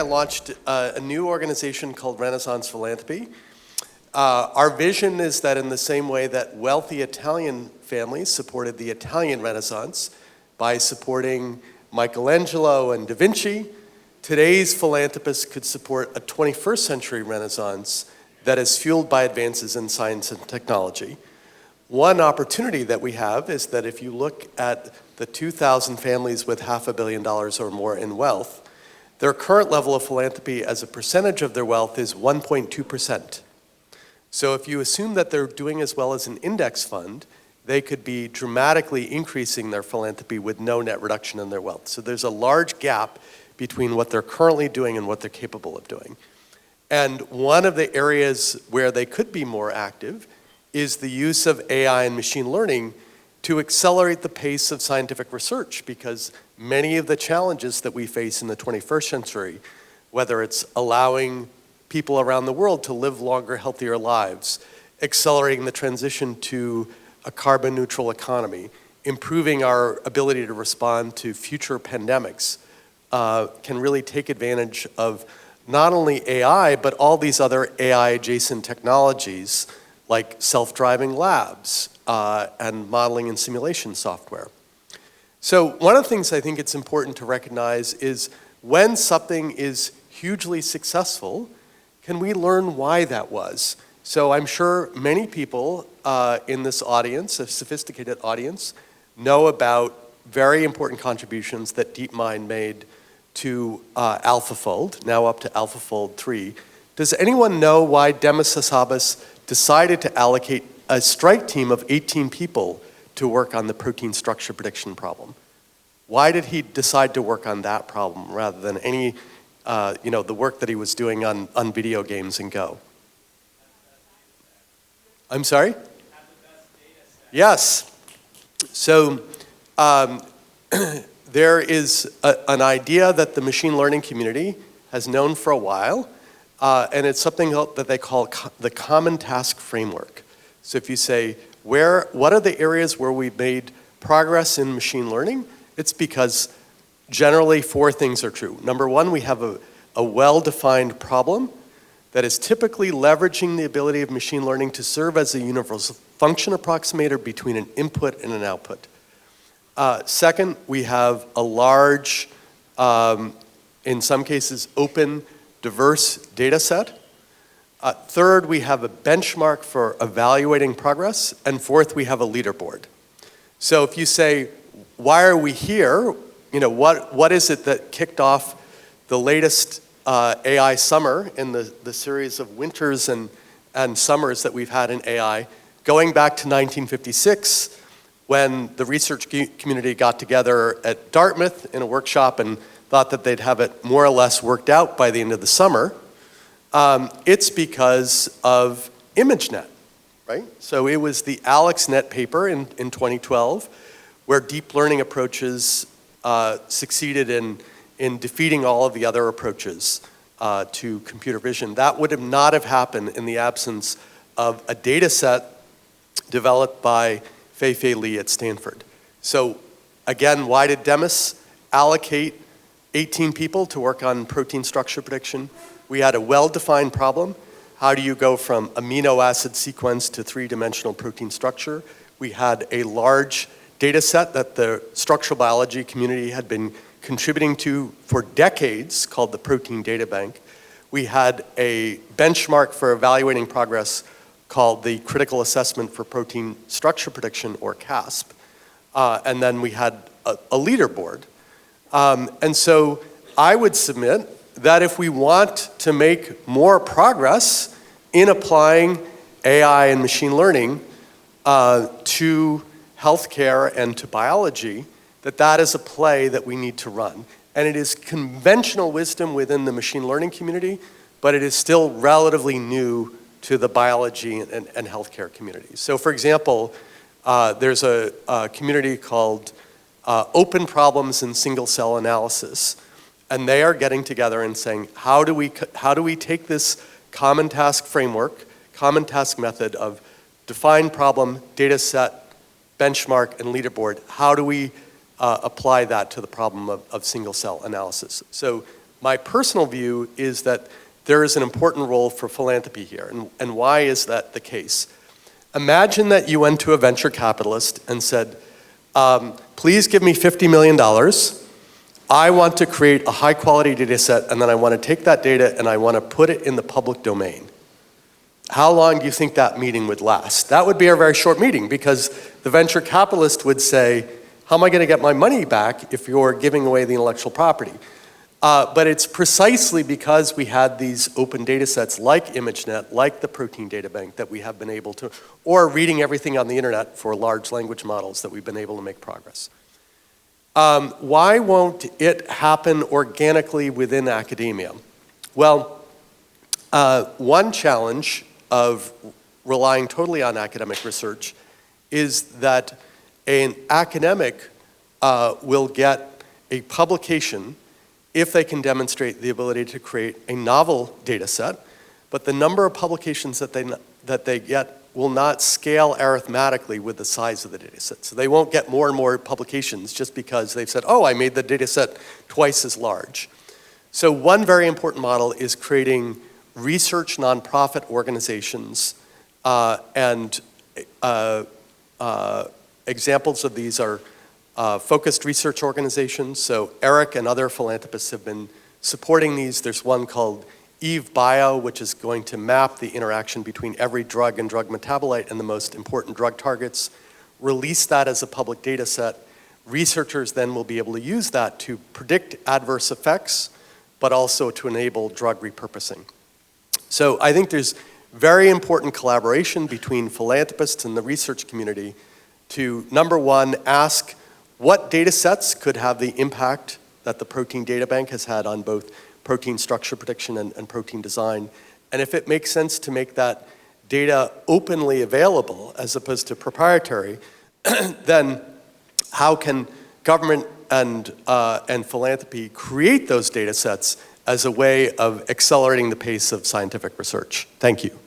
launched a new organization called Renaissance Philanthropy. Our vision is that in the same way that wealthy Italian families supported the Italian Renaissance by supporting Michelangelo and Da Vinci, today's philanthropists could support a 21st century Renaissance that is fueled by advances in science and technology. One opportunity that we have is that if you look at the 2,000 families with $500 million or more in wealth, their current level of philanthropy as a percentage of their wealth is 1.2%. So if you assume that they're doing as well as an index fund, they could be dramatically increasing their philanthropy with no net reduction in their wealth. So there's a large gap between what they're currently doing and what they're capable of doing. And one of the areas where they could be more active is the use of AI and machine learning to accelerate the pace of scientific research, because many of the challenges that we face in the 21st century, whether it's allowing people around the world to live longer, healthier lives, accelerating the transition to a carbon neutral economy, improving our ability to respond to future pandemics, can really take advantage of not only AI, but all these other AI adjacent technologies like self-driving labs and modeling and simulation software. So one of the things I think it's important to recognize is when something is hugely successful, can we learn why that was? So I'm sure many people in this audience, a sophisticated audience, know about very important contributions that DeepMind made to AlphaFold, now up to AlphaFold 3. Does anyone know why Demis Hassabis decided to allocate a strike team of 18 people to work on the protein structure prediction problem? Why did he decide to work on that problem rather than any, the work that he was doing on video games and Go? I'm sorry? Yes. So there is an idea that the machine learning community has known for a while, and it's something that they call the common task framework. So if you say, what are the areas where we've made progress in machine learning? It's because generally 4 things are true. Number one, we have a well-defined problem that is typically leveraging the ability of machine learning to serve as a universal function approximator between an input and an output. Second, we have a large, in some cases, open, diverse data set. Third, we have a benchmark for evaluating progress. And fourth, we have a leaderboard. So if you say, why are we here? What is it that kicked off the latest AI summer in the series of winters and summers that we've had in AI, going back to 1956, when the research community got together at Dartmouth in a workshop and thought that they'd have it more or less worked out by the end of the summer. It's because of ImageNet, right? So it was the AlexNet paper in 2012 where deep learning approaches succeeded in defeating all of the other approaches to computer vision. That would not have happened in the absence of a data set developed by Fei-Fei Li at Stanford. So again, why did Demis allocate 18 people to work on protein structure prediction? We had a well-defined problem. How do you go from amino acid sequence to 3-dimensional protein structure? We had a large data set that the structural biology community had been contributing to for decades called the Protein Data Bank. We had a benchmark for evaluating progress called the Critical Assessment for Protein Structure Prediction, or CASP. And then we had a leaderboard. And so I would submit that if we want to make more progress in applying AI and machine learning to healthcare and to biology, that is a play that we need to run. And it is conventional wisdom within the machine learning community, but it is still relatively new to the biology and healthcare community. So for example, there's a community called Open Problems in Single Cell Analysis. And they are getting together and saying, how do we take this common task framework, common task method of define problem, data set, benchmark, and leaderboard, how do we apply that to the problem of single cell analysis? So My personal view is that there is an important role for philanthropy here. And why is that the case? Imagine that you went to a venture capitalist and said, please give me $50 million. I want to create a high quality data set, and then I want to take that data and I want to put it in the public domain. How long do you think that meeting would last? That would be a very short meeting, because the venture capitalist would say, how am I going to get my money back if you're giving away the intellectual property? But it's precisely because we had these open data sets like ImageNet, like the Protein Data Bank, that we have been able to, or reading everything on the internet for large language models, that we've been able to make progress. Why won't it happen organically within academia? Well, one challenge of relying totally on academic research is that an academic will get a publication if they can demonstrate the ability to create a novel data set, but the number of publications that they get will not scale arithmetically with the size of the data set. So they won't get more and more publications just because they've said, oh, I made the data set twice as large. So one very important model is creating research nonprofit organizations, and examples of these are focused research organizations. So Eric and other philanthropists have been supporting these. There's one called Eve Bio, which is going to map the interaction between every drug and drug metabolite and the most important drug targets. Release that as a public data set. Researchers then will be able to use that to predict adverse effects, but also to enable drug repurposing. So I think there's very important collaboration between philanthropists and the research community to, number one, ask what data sets could have the impact that the Protein Data Bank has had on both protein structure prediction and protein design, and if it makes sense to make that data openly available as opposed to proprietary, then how can government and philanthropy create those data sets as a way of accelerating the pace of scientific research? Thank you.